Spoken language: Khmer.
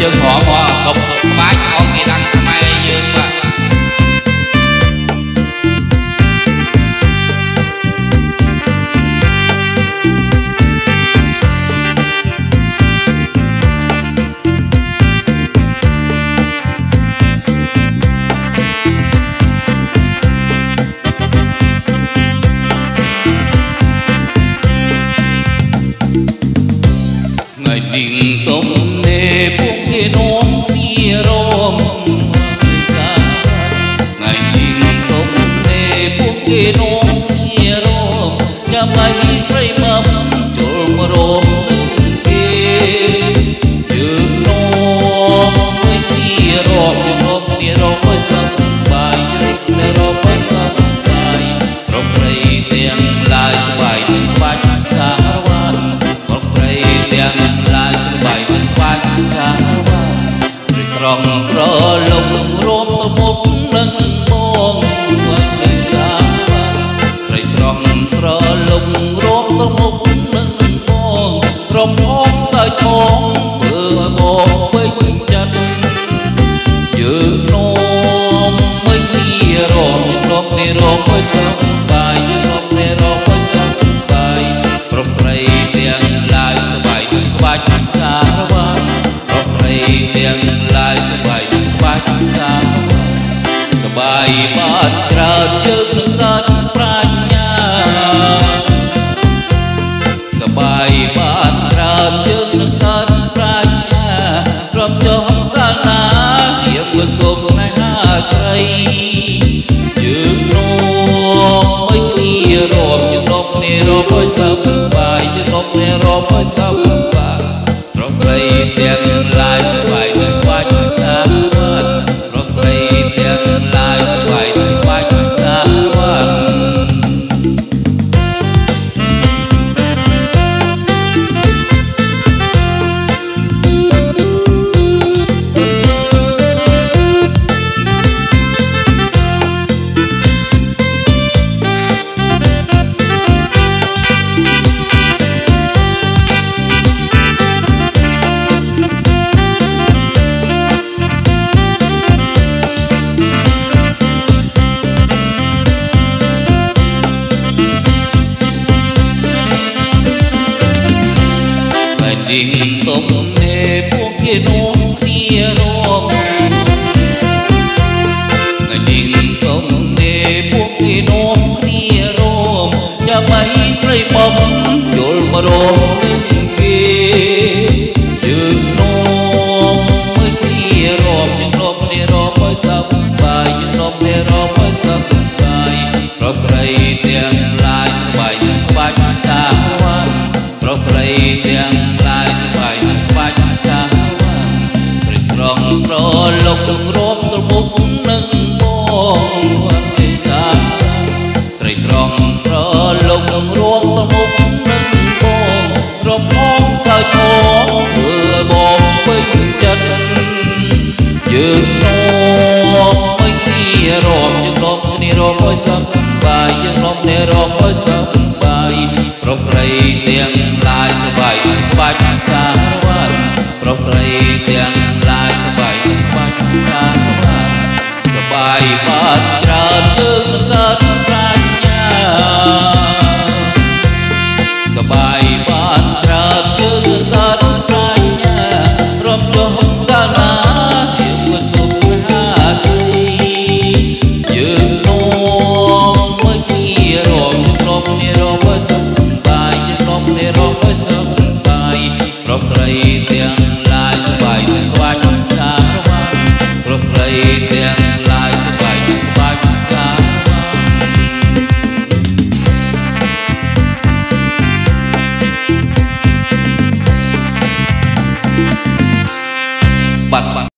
យើងហមមកកុំបាច់អោគេដឹងខ្មែរយើងបាទទុំនេពួកគេនាំគ្នារំសាថ្ងៃនេះទុំនេពួកគេនាំគ្នារំចាំតែស្រីមកចូលមករំនឹងគេយើងនាំមួយគ្នារំយើងនាំគ្នារំឲ្យសប្បាយនៅរំឲ្យសប្បាយរកត្រីទាំងឡាយស្បាយនឹងបាច់សារវ៉ាន់រកត្រីទាំងឡាយបាច់សាវ៉ារីត្រង់ប្រលំរួមទៅមុខនឹងបងវត្តសាវ៉ារីត្រង់ប្រលំរួមទៅមុខនឹងបងរំអងសើចផងធ្វើឲ្យបងពេញចិត្តយើងនាំមិនគ្នារំរំគ្នារំឲ្យសប្បាយយើងរំគ្នារំឲ្យសប្បាយប្រុសស្រីទាំងឡាយស្បាយនឹងក្បាច់សាវ៉ាទាំងឡាយស្បាយនឹងបាច់សាសបាយបានក្រោតយើងនឹងសាត់ប្រាជ្ញាសបាយបានក្រោតយើងនឹងសាត់ប្រាជ្ញាព្រមចុះកាលណារៀបក៏សូមស្នេហាស្រីយើងនាំមិនគ្នារំយើងរំគ្នារំឲ្យសប្បាយយើងរំគ្នារំឲ្យសប្បាយរកស្រីទាំងឡាយស្បាយនឹងបាច់សាវ៉ាន់រកស្រីទាំងឡាយស្បាយនឹងបាច់សាវ៉ាន់ดิ้งตุ่มเนพวกพี่น้องที่รวมดิ้งตุ่มเนพวกพี่น้องที่รวมจะไม่ใส่ปมโยนมารวมเกยืนน้องไม่ที่รวมยังรวมในรวมไม่สบายยังรวมในรวมไม่สบายเพราะใครเตียงลายสบายยังบัดสาวันเพราะใครเตียงรองรอลงตรงรบตรงมุกนึ่งมองวันที่สามไตรตรองรอลงตรงรวมตรงมุกนึ่งมองรบมองสายทองเพื่อบอกเป็นจันยืนนอนไม่ที่รอมยังรอมนี่รอมไว้สักบายยังรอมในรอมไว้สัก